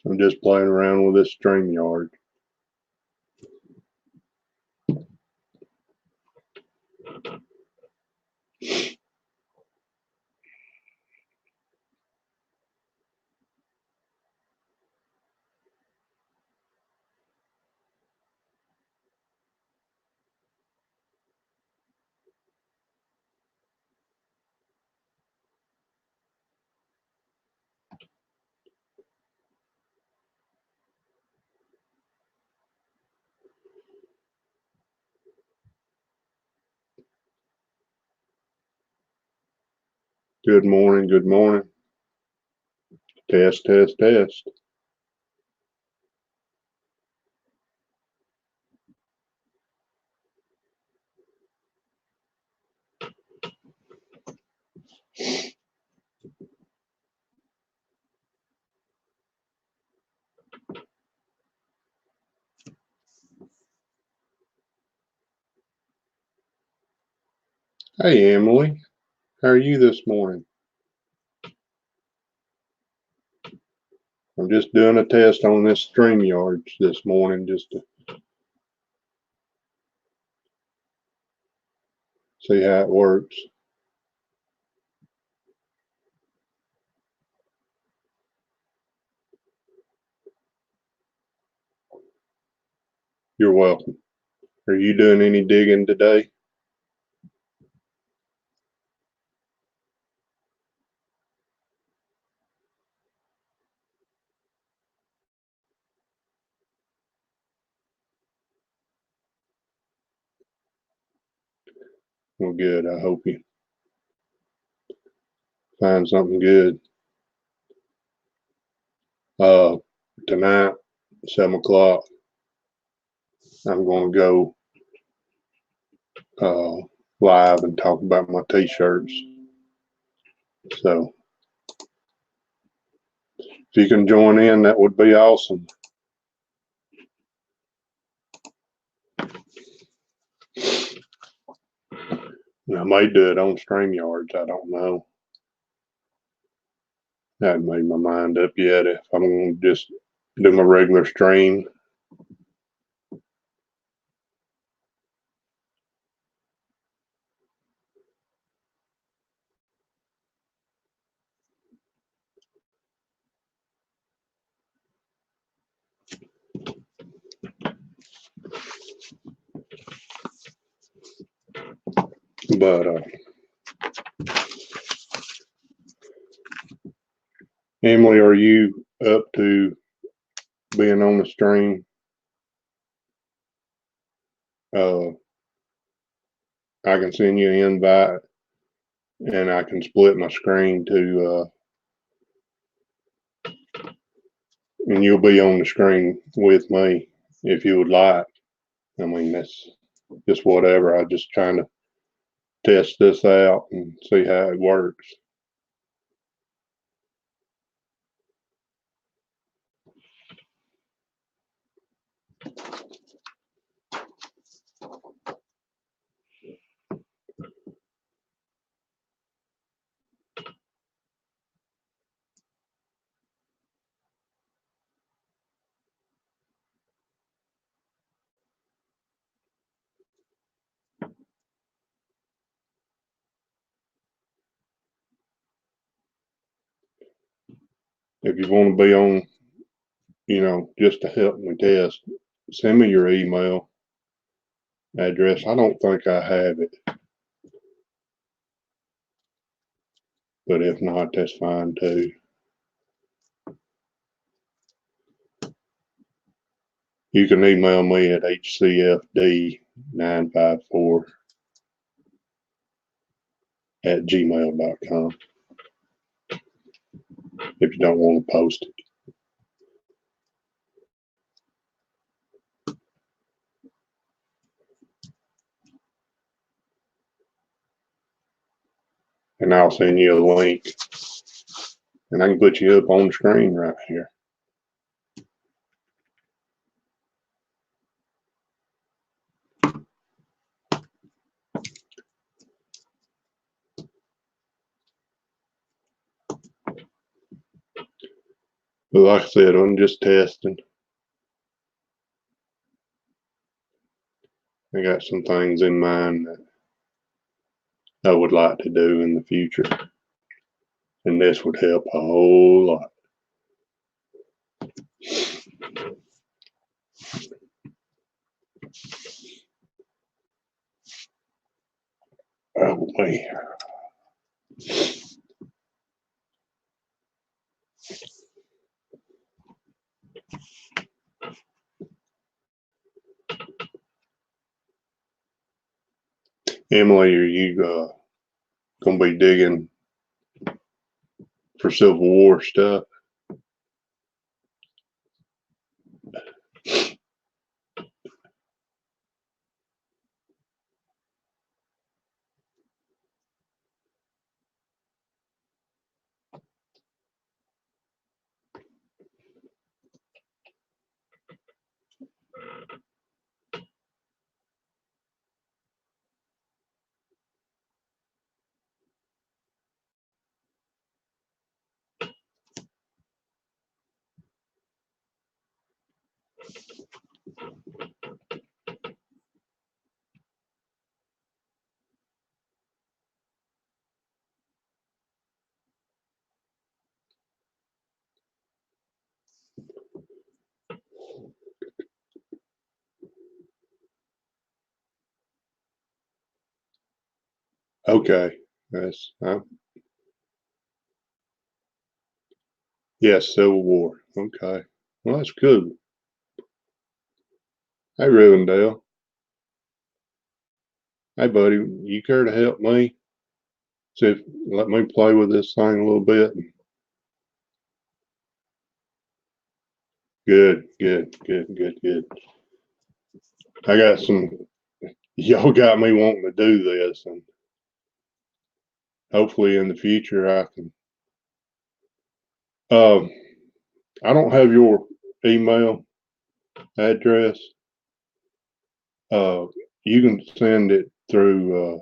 I'm just playing around with this StreamYard. Good morning, good morning. Test, test, test. Hey, Emily. How are you this morning? I'm just doing a test on this StreamYard this morning just to see how it works. You're welcome. Are you doing any digging today? Well, good. I hope you find something good. Tonight, 7 o'clock, I'm going to go live and talk about my t-shirts. So if you can join in, that would be awesome. I may do it on StreamYards. I don't know. I haven't made my mind up yet if I'm going to just do my regular stream. But Emily, are you up to being on the stream? I can send you an invite and I can split my screen to and you'll be on the screen with me if you would like. I mean, that's just whatever. I'm just trying to test this out and see how it works. If you want to be on, just to help me test, send me your email address. I don't think I have it, but if not, that's fine too. You can email me at hcfd954@gmail.com if you don't want to post it. And I'll send you a link and I can put you up on the screen right here. But like I said, I'm just testing. I got some things in mind that I would like to do in the future, and this would help a whole lot. Oh, man. Emily, are you gonna be digging for Civil War stuff? Okay, that's yes, Civil War. Okay, well that's cool. Hey, Rivendell. Hey, buddy, you care to help me? See if let me play with this thing a little bit. Good, good, good, good, good. I got some. Y'all got me wanting to do this, and hopefully in the future I can. Um, I don't have your email address. You can send it through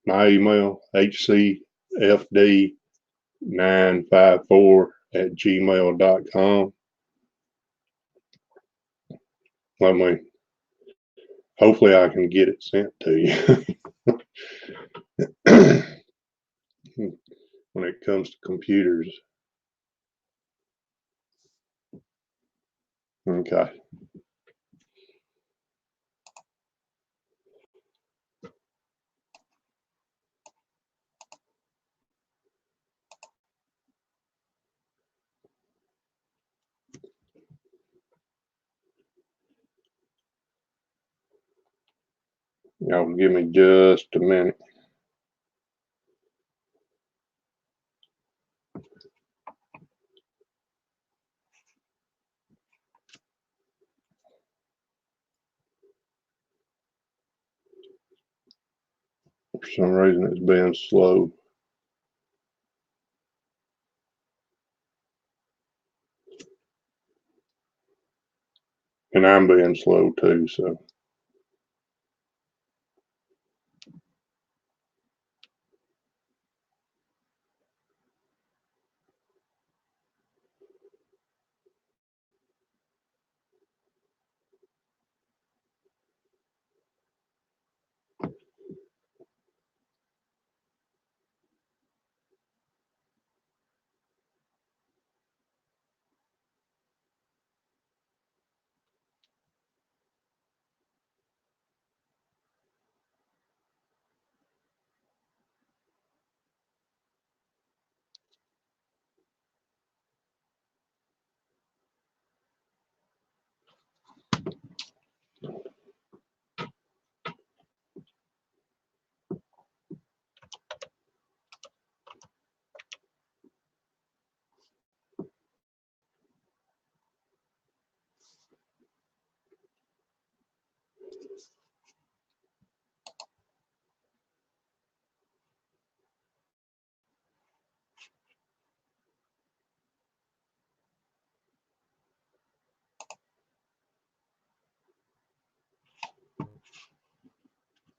my email, hcfd954@gmail.com. Let me, hopefully I can get it sent to you. When it comes to computers. Okay. Y'all give me just a minute. For some reason it's being slow. And I'm being slow too, so.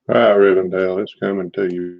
All right, Rivendell, it's coming to you.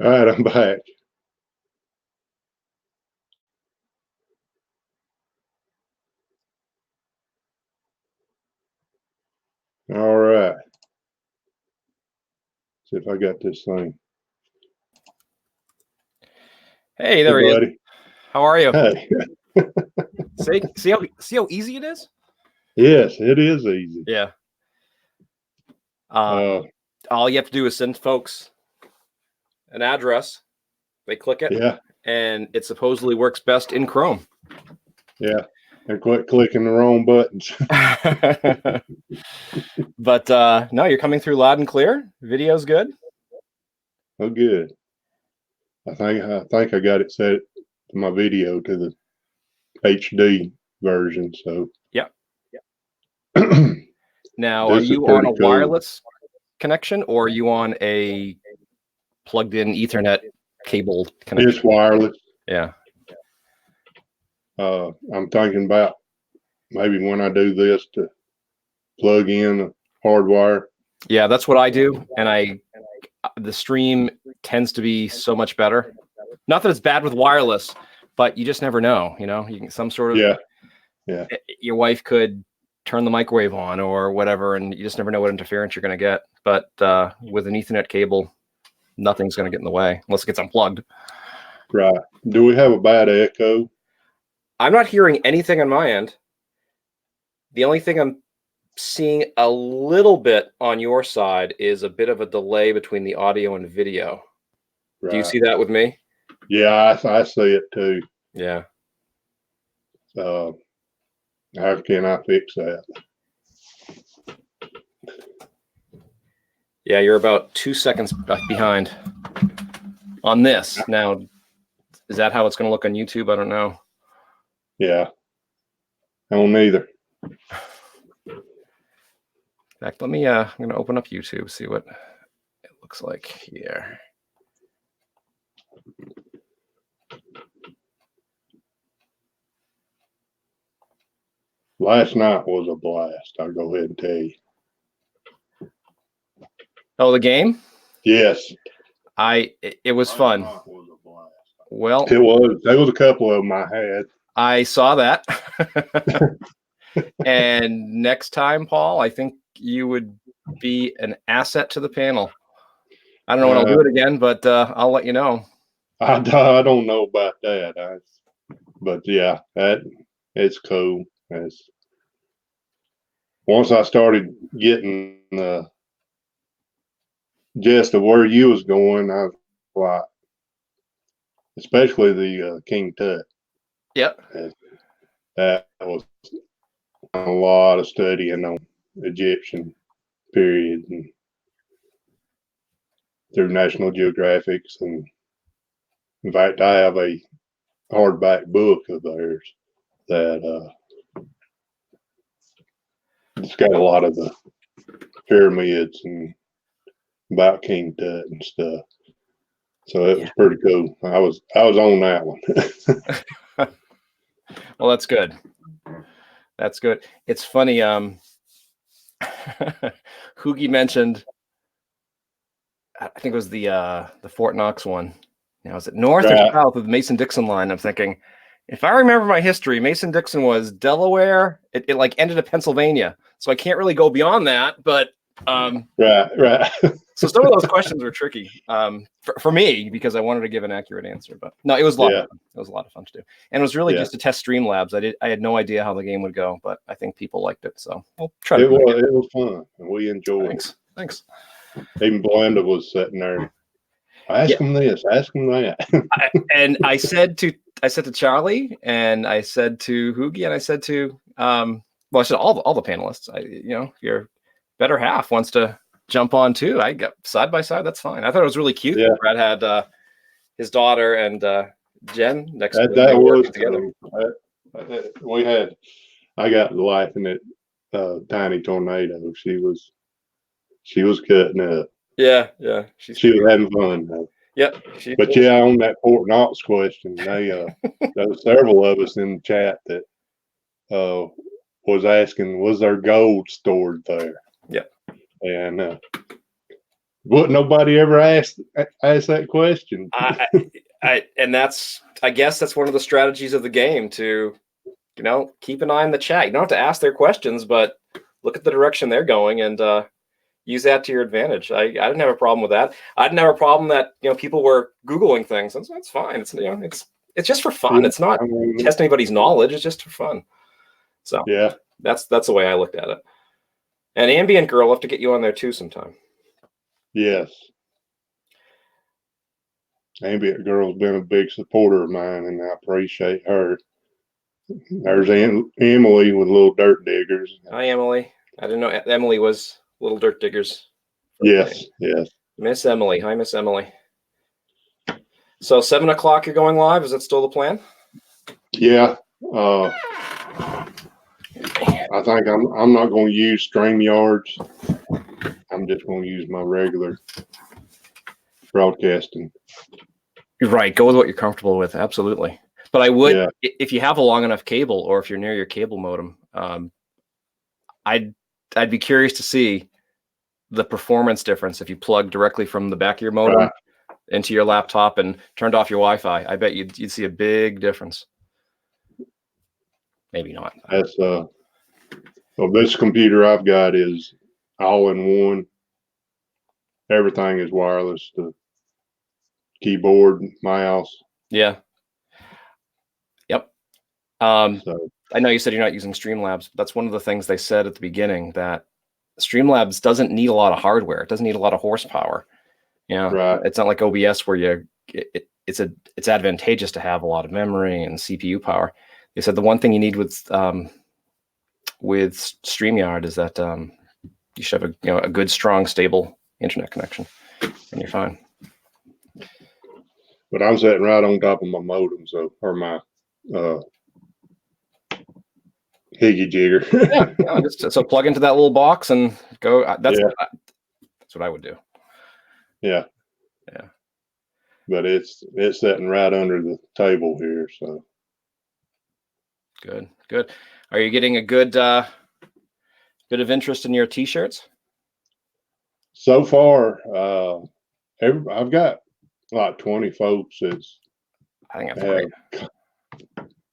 All right, I'm back. All right. See if I got this thing. Hey, there he is. buddy. How are you? Hey. See how easy it is? Yes, it is easy. Yeah. All you have to do is send folks an address. They click it. Yeah. And it supposedly works best in Chrome. Yeah. And quit clicking the wrong buttons. But no, you're coming through loud and clear. Video's good. Oh, good. I think I got it set to my video to the HD version. So yeah. Yeah. Now, are you on a wireless connection or are you on a plugged-in Ethernet cable connection? It's wireless. Yeah. I'm thinking about maybe when I do this to plug in a hardwire. Yeah, that's what I do, and the stream tends to be so much better. Not that it's bad with wireless, but you just never know. You know, you can some sort of yeah. Your wife could turn the microwave on or whatever, and you just never know what interference you're going to get. But with an Ethernet cable, nothing's going to get in the way unless it gets unplugged. Right. Do we have a bad echo? I'm not hearing anything on my end. The only thing I'm seeing a little bit on your side is a bit of a delay between the audio and video. Right. Do you see that with me? Yeah, I see it too. Yeah. How can I fix that? Yeah, you're about 2 seconds behind on this. Now, is that how it's going to look on YouTube? I don't know. Yeah. I don't either. In fact, let me, I'm going to open up YouTube, see what it looks like here. Last night was a blast. I'll go ahead and tell you. Oh, the game? Yes. It was fun. Was a blast. Well, it was. There was a couple of them I had. I saw that. And next time, Paul, I think you would be an asset to the panel. I don't know when I'll do it again, but I'll let you know. I don't know about that. But yeah, it's cool. Once I started getting the gist of where you was going, I was like, especially the King Tut. Yep. That was a lot of studying on Egyptian period and through National Geographics, and in fact, I have a hardback book of theirs that it's got a lot of the pyramids and about King Tut and stuff. So it was pretty cool. I was on that one. Well, that's good. That's good. It's funny. Hoogie mentioned, I think it was the Fort Knox one. Now, is it north or south of the Mason-Dixon line? I'm thinking, if I remember my history, Mason-Dixon was Delaware. It like ended at Pennsylvania, so I can't really go beyond that. But right. So some of those questions were tricky for me because I wanted to give an accurate answer. But no, it was a lot of fun. It was a lot of fun to do, and it was really just to test Streamlabs. I had no idea how the game would go, but I think people liked it, so we'll try. It was fun, and we enjoyed it. Thanks. Even Belinda was sitting there. Ask them this, ask them that. And I said to Charlie, and I said to Hoogie, and I said to I said all the panelists. If your better half wants to jump on too, I got side by side. That's fine. I thought it was really cute. Yeah. Brad had his daughter and Jen next to him. That was together. We had. I got laughing at Tiny Tornado. She was cutting up. Yeah. She was having fun though. Yep. But on that Fort Knox question, there was several of us in the chat that was asking, was there gold stored there? Yeah. And But nobody ever asked that question. And I guess that's one of the strategies of the game to, keep an eye on the chat. You don't have to ask their questions, but look at the direction they're going and use that to your advantage. I didn't have a problem with that. I didn't have a problem that people were Googling things. That's fine. It's just for fun. It's not test anybody's knowledge. It's just for fun. So yeah, that's the way I looked at it. And Ambient Girl, I'll have to get you on there too sometime. yes. Ambient Girl's been a big supporter of mine, and I appreciate her. There's Emily with Little Dirt Diggers. Hi, Emily. I didn't know Emily was Little Dirt Diggers. Yes, yes. Miss Emily. Hi, Miss Emily. So 7 o'clock you're going live. Is that still the plan? Yeah. I think I'm not going to use StreamYards. I'm just going to use my regular broadcasting. You're right. Go with what you're comfortable with. Absolutely. But I would, if you have a long enough cable, or if you're near your cable modem, I'd be curious to see the performance difference if you plug directly from the back of your modem into your laptop and turned off your Wi-Fi. I bet you'd see a big difference. Maybe not. That's this computer I've got is all in one. Everything is wireless. The keyboard, mouse. Yeah. Yep. So I know you said you're not using Streamlabs, but that's one of the things they said at the beginning, that Streamlabs doesn't need a lot of hardware. It doesn't need a lot of horsepower. It's not like OBS where it's advantageous to have a lot of memory and CPU power. They said the one thing you need with StreamYard is that you should have a good, strong, stable internet connection, and you're fine. But I'm sitting right on top of my modem, or my higgy jigger. So plug into that little box and go. That's what I would do. Yeah. But it's sitting right under the table here, so. Good. Are you getting a good bit of interest in your T-shirts? So far, I've got like 20 folks that's I think that's great.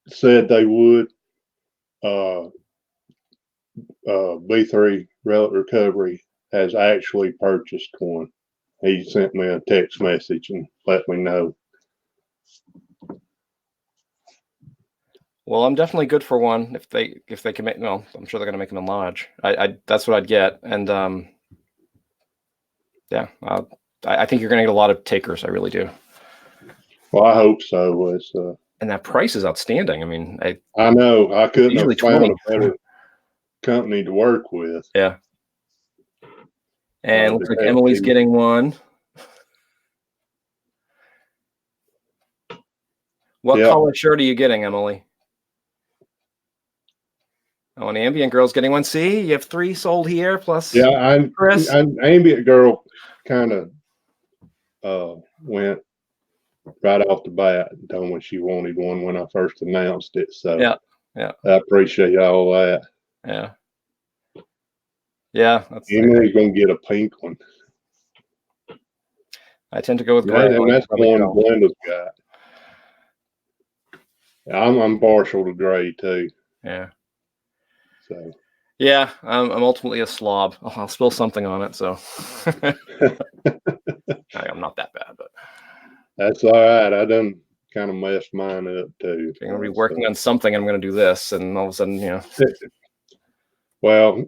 Said they would. B3 Relic Recovery has actually purchased one. He sent me a text message and let me know. Well, I'm definitely good for one if they can make. No, I'm sure they're going to make them enlarge. That's what I'd get, and I think you're going to get a lot of takers. I really do. Well, I hope so. And that price is outstanding. I mean, I know I couldn't have found 20. a better company to work with. Yeah. And looks like Emily's getting one. What color shirt are you getting, Emily? Oh, an Ambient Girl's getting one. See, you have 3 sold here plus. Yeah, Chris. Ambient Girl kind of went right off the bat and told me she wanted one when I first announced it. So yeah, I appreciate all that. Yeah. Emily's gonna get a pink one. I tend to go with gray. And that's one Glenda's got. I'm partial to gray too. Yeah. So. Yeah, I'm ultimately a slob. I'll spill something on it, so I'm not that bad, but that's all right. I done kind of messed mine up too. I'm gonna be working on something. I'm gonna do this, and all of a sudden, Well,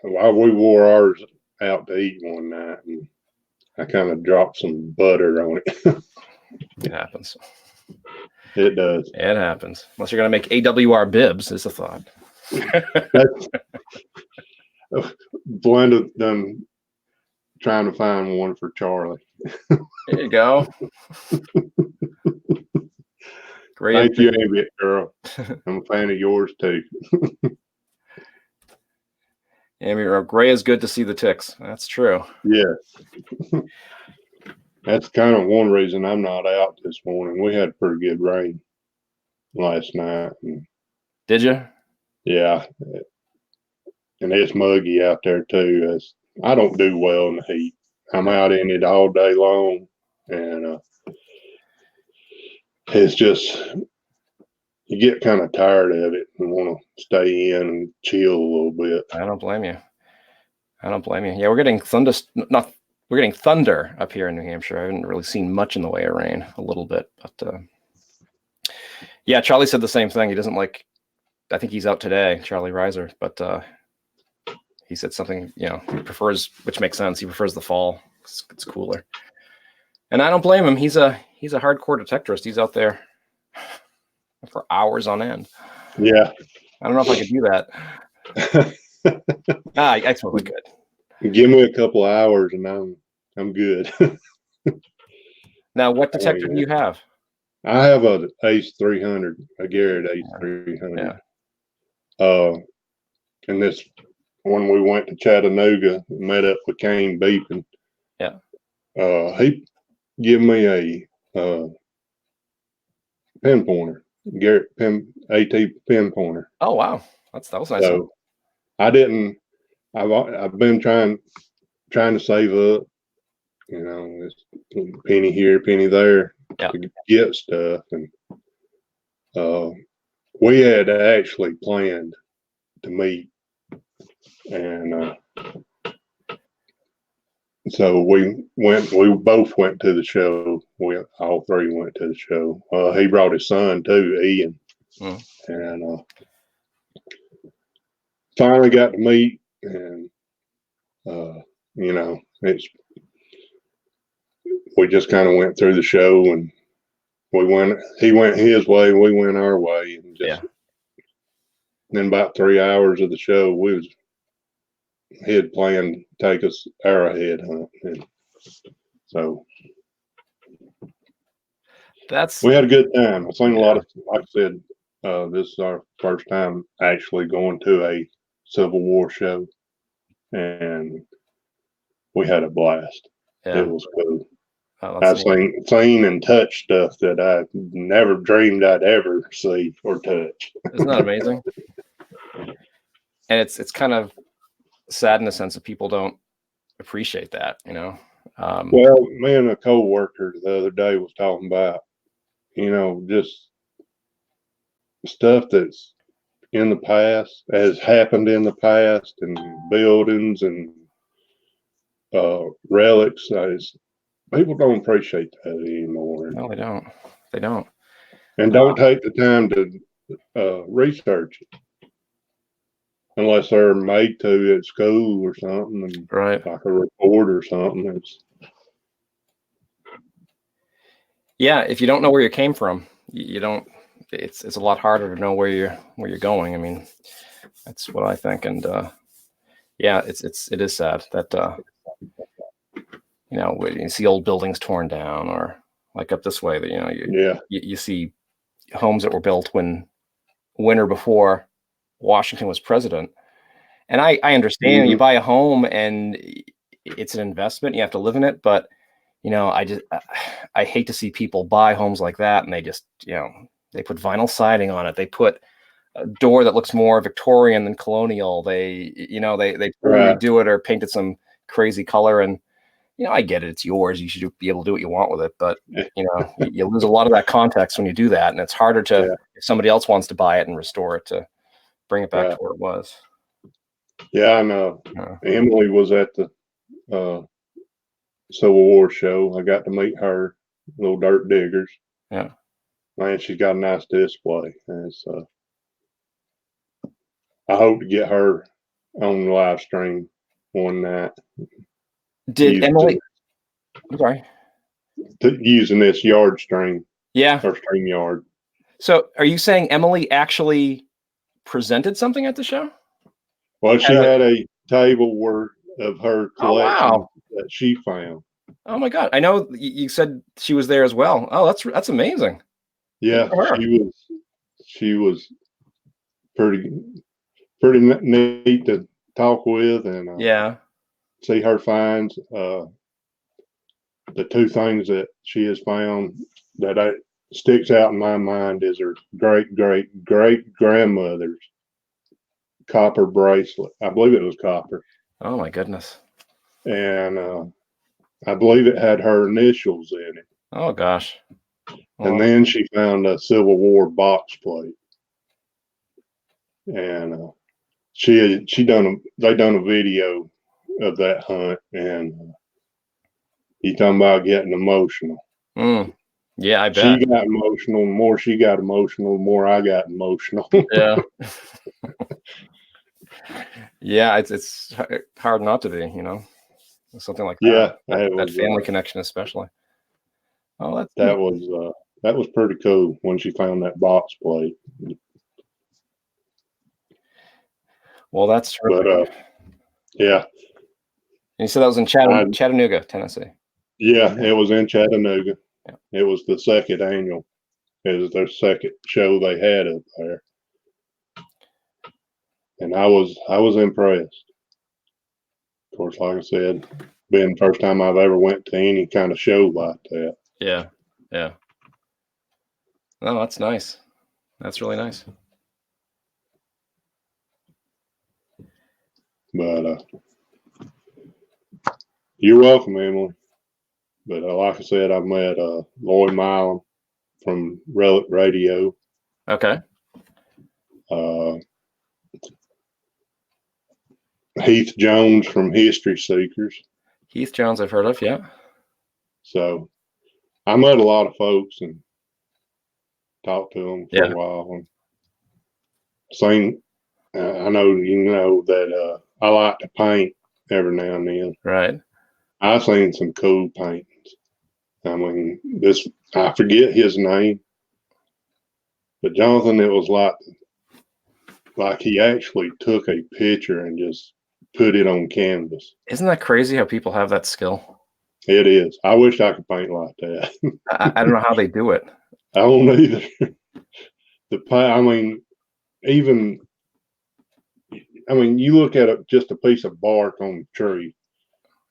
we wore ours out to eat one night, and I kind of dropped some butter on it. It happens. It does. It happens. Unless you're gonna make AWR bibs, is the thought. Glenda done trying to find one for Charlie. There you go. Great. Thank you, Ambient Girl. I'm a fan of yours too. Ambient Gray is good to see the ticks. That's true. Yes. That's kind of one reason I'm not out this morning. We had pretty good rain last night. Did you? Yeah. And it's muggy out there too. I don't do well in the heat. I'm out in it all day long, and it's just you get kind of tired of it and want to stay in and chill a little bit. I don't blame you. I don't blame you. Yeah, we're getting we're getting thunder up here in New Hampshire. I haven't really seen much in the way of rain, a little bit, but yeah, Charlie said the same thing. He doesn't like. I think he's out today, Charlie Reiser, but he said something. He prefers, which makes sense. He prefers the fall. It's cooler, and I don't blame him. He's a hardcore detectorist. He's out there for hours on end. Yeah, I don't know if I could do that. I totally could. Give me a couple of hours and I'm good. Now, what detector do you have? I have a Ace 300, a Garrett Ace 300. Yeah. And this when we went to Chattanooga, met up with Kane Beepin. Yeah. He gave me a pin pointer, Garrett AT pin pointer. Oh wow, that was nice. So I've been trying to save up, it's penny here, penny there to get stuff, and we had actually planned to meet, and so we both went to the show. We all three went to the show. He brought his son too, Ian, and finally got to meet, and we just kind of went through the show, and he went his way, we went our way, and then about 3 hours of the show, he had planned to take us arrowhead hunt, and so we had a good time. I've seen a lot of, like I said, this is our first time actually going to a Civil War show, and we had a blast. It was cool. I've seen and touched stuff that I never dreamed I'd ever see or touch. Isn't that amazing? And it's kind of sad in the sense that people don't appreciate that, Well, me and a co-worker the other day was talking about, just stuff that's in the past, has happened in the past, and buildings and relics. People don't appreciate that anymore. No, they don't. They don't. And don't take the time to research it unless they're made to at school or something, right? Like a report or something. Yeah, if you don't know where you came from, you don't. It's a lot harder to know where you're going. I mean, that's what I think, and yeah, it is sad that when you see old buildings torn down, or like up this way, that you see homes that were built when winter before Washington was president. And I understand you buy a home and it's an investment, you have to live in it, but I hate to see people buy homes like that and they just they put vinyl siding on it, they put a door that looks more Victorian than colonial, they redo it or painted some crazy color, and I get it, it's yours, you should be able to do what you want with it, but you lose a lot of that context when you do that, and it's harder to if somebody else wants to buy it and restore it, to bring it back to where it was. Yeah, I know. Emily was at the Civil War show. I got to meet her, Little Dirt Diggers. Yeah, man, she's got a nice display, and so I hope to get her on the live stream one night. Did Emily? I'm sorry. Using this yard stream. Yeah. Or stream yard. So are you saying Emily actually presented something at the show? Well, she had a table of her collection that she found. Oh my God. I know you said she was there as well. Oh, that's amazing. Yeah, she was pretty neat to talk with, and see her finds. The two things that she has found that sticks out in my mind is her great grandmother's copper bracelet. I believe it was copper. Oh my goodness. And I believe it had her initials in it. Oh gosh. And Well, then she found a Civil War box plate, and they done a video of that hunt, and he talking about getting emotional. yeah, I bet. She got emotional. The more she got emotional, the more I got emotional. Yeah. Yeah, it's hard not to be, you know, something like that. Yeah, That family connection, especially. Oh, that's that neat. was pretty cool when she found that box plate. Well, that's But terrific. yeah, And you said that was in I Chattanooga, Tennessee. yeah, it was in Chattanooga. Yeah. It was the second annual. It was their second show they had up there, and I was impressed. Of course, like I said, being the first time I've ever went to any kind of show like that. Yeah. Yeah. Oh, that's nice. That's really nice. But you're welcome, Emily. But like I said, I've met Lloyd Milam from Relic Radio, Okay. uh, Heath Jones from History Seekers. Heath Jones, I've heard of. Yeah. So I met a lot of folks and talked to them for Yeah. a while. And seen, I know you know that I like to paint every now and then. Right. I've seen some cool paintings. I mean, I forget his name, but Jonathan, it was like he actually took a picture and just put it on canvas. Isn't that crazy how people have that skill? It is. I wish I could paint like that. I don't know how they do it. I don't either. I mean, even, you look at just a piece of bark on the tree.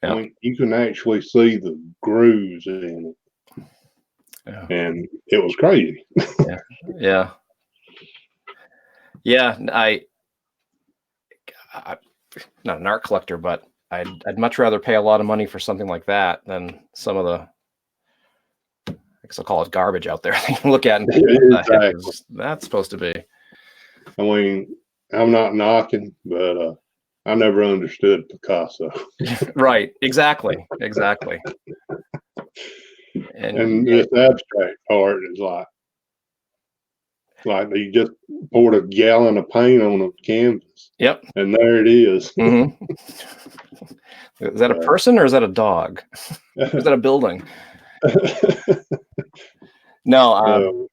Yeah. I mean, you can actually see the grooves in it, Yeah. and it was crazy. Yeah. Yeah. Yeah. I'm not an art collector, but I'd much rather pay a lot of money for something like that than some of the, I guess I'll call it garbage out there. You can look at and think, what the heck Exactly. is that supposed to be? I mean, I'm not knocking, but I never understood Picasso. Right. Exactly. Exactly. And Yeah, this abstract art is like they just poured a gallon of paint on a canvas, yep. and there it is. hmm Is that a person or is that a dog? Or is that a building? No,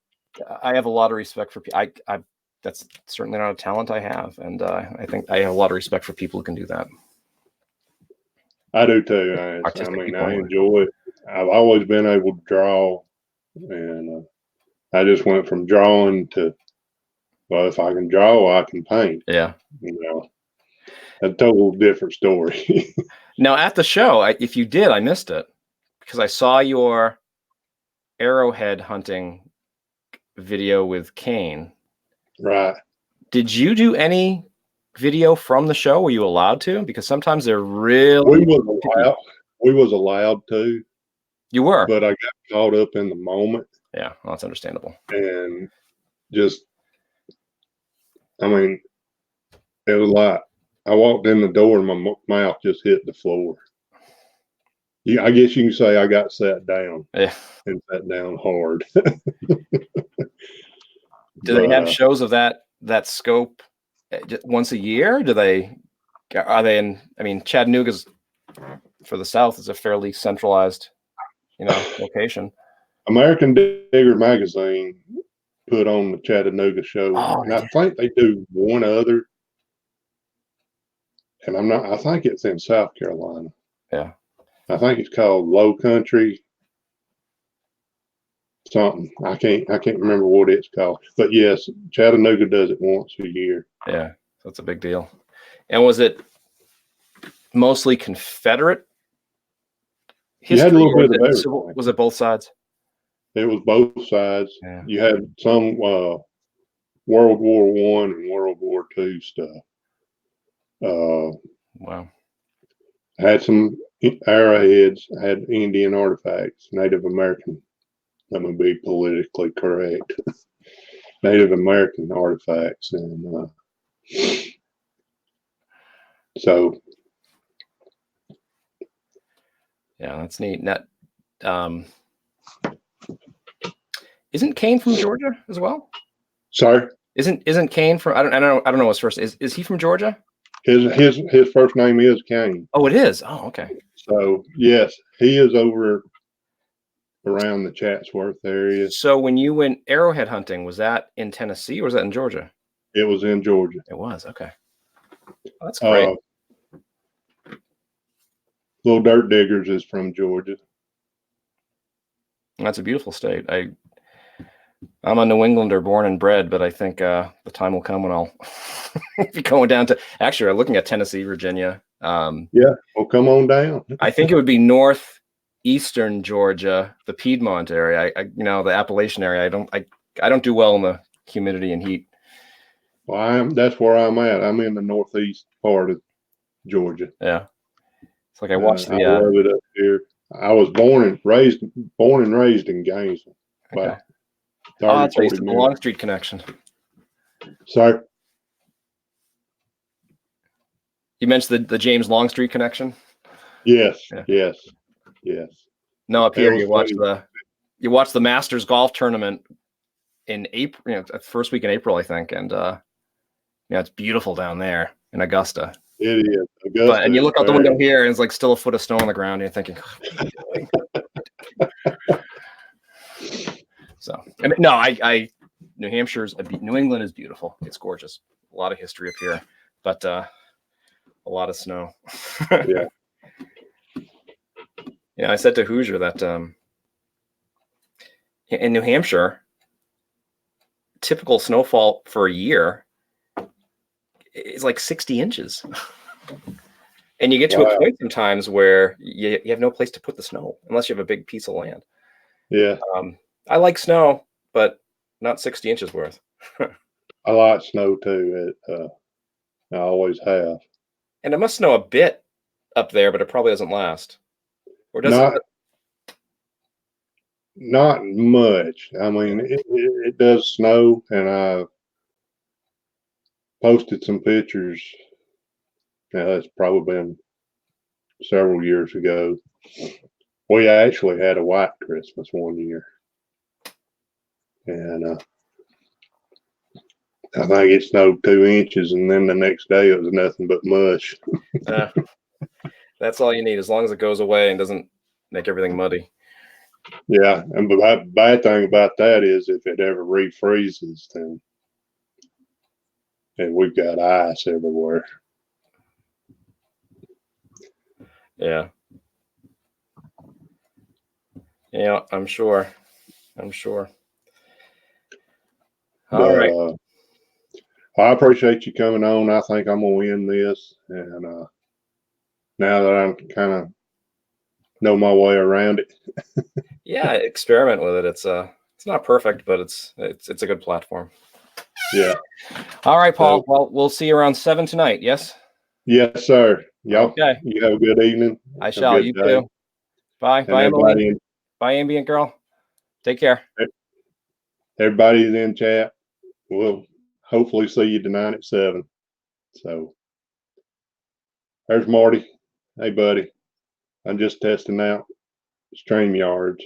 I have a lot of respect for people. I that's certainly not a talent I have, and I think I have a lot of respect for people who can do that. I do too. I Artistic mean, people, I anyway. enjoy it. I've always been able to draw, and I just went from drawing to, well, if I can draw, I can paint. Yeah. You know, a total different story. Now at the show, if you did, I missed it because I saw your arrowhead hunting video with Kane. Right. Did you do any video from the show? Were you allowed to? Because sometimes they're really We was picky. allowed. We was allowed to, You were, but I got caught up in the moment yeah. Well, that's understandable. and just, I mean, it was like I walked in the door and my mouth just hit the floor. Yeah, I guess you can say I got sat down Yeah. and sat down hard. Do they have But shows of that scope once a year? Are they in? I mean, Chattanooga's for the South is a fairly centralized, location. American Digger magazine put on the Chattanooga show, Oh, and I think they do one other, and I'm not. I think it's in South Carolina. yeah. I think it's called Low Country something. I can't remember what it's called. But yes, Chattanooga does it once a year. Yeah, so it's a big deal. And was it mostly Confederate You had a history, little or bit of everything. was it both sides? It was both sides. Yeah. You had some World War I and World War II stuff. Wow. Had some arrowheads had Indian artifacts, Native American. Let me be politically correct. Native American artifacts, and so Yeah, that's neat. That isn't Kane from Georgia as well? sorry. Isn't Kane from? I don't know his first. Is he from Georgia? His first name is Kane. Oh, it is. Oh, okay. So yes, he is over around the Chatsworth area. So when you went arrowhead hunting, was that in Tennessee or was that in Georgia? It was in Georgia. It was. Okay. Well, that's great. Little Dirt Diggers is from Georgia. That's a beautiful state. I'm a New Englander born and bred, but I think the time will come when I'll be going down to, actually, I'm looking at Tennessee, Virginia. Yeah, well, come on down. I think it would be northeastern Georgia, the Piedmont area. The Appalachian area. I don't do well in the humidity and heat. Well, that's where I'm at. I'm in the northeast part of Georgia. Yeah, it's like I watched I love it up here. I was born and raised in Gainesville. Okay. Oh, that's right. The Longstreet connection. Sorry. You mentioned the James Longstreet connection. Yes, yeah. yes. No, up here you watch the Masters golf tournament in April. First week in April, I think, and it's beautiful down there in Augusta. It is. Augusta, and you look out the window here, and it's like still a foot of snow on the ground. And you're thinking, so New Hampshire's New England is beautiful. It's gorgeous. A lot of history up here, but a lot of snow. Yeah. I said to Hoosier that in New Hampshire, typical snowfall for a year is like 60 inches. And you get to a point sometimes where you have no place to put the snow unless you have a big piece of land. Yeah. I like snow, but not 60 inches worth. I like snow too. I always have. And it must snow a bit up there, but it probably doesn't last. Or does it? Not much. I mean, it does snow, and I posted some pictures. Now, that's probably been several years ago. We actually had a white Christmas one year. And I think it snowed 2 inches, and then the next day it was nothing but mush. That's all you need, as long as it goes away and doesn't make everything muddy. Yeah, and the bad thing about that is if it ever refreezes, then we've got ice everywhere. Yeah. Yeah, I'm sure. All right. I appreciate you coming on. I think I'm gonna win this, and now that I'm kind of know my way around it. Yeah, experiment with it. It's not perfect, but it's a good platform. Yeah. All right, Paul. Well, we'll see you around 7 tonight. Yes. Yes, sir. Y'all. Okay. You have a good evening. I shall. You too. Bye. Bye, Emily. Bye, Ambient Girl. Take care. Everybody's in chat. We'll hopefully see you tonight at 7. So there's Marty. Hey, buddy. I'm just testing out StreamYards.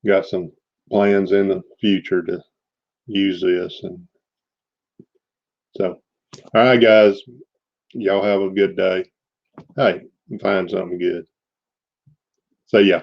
Got some plans in the future to use this. And so, all right, guys. Y'all have a good day. Hey, find something good. See ya.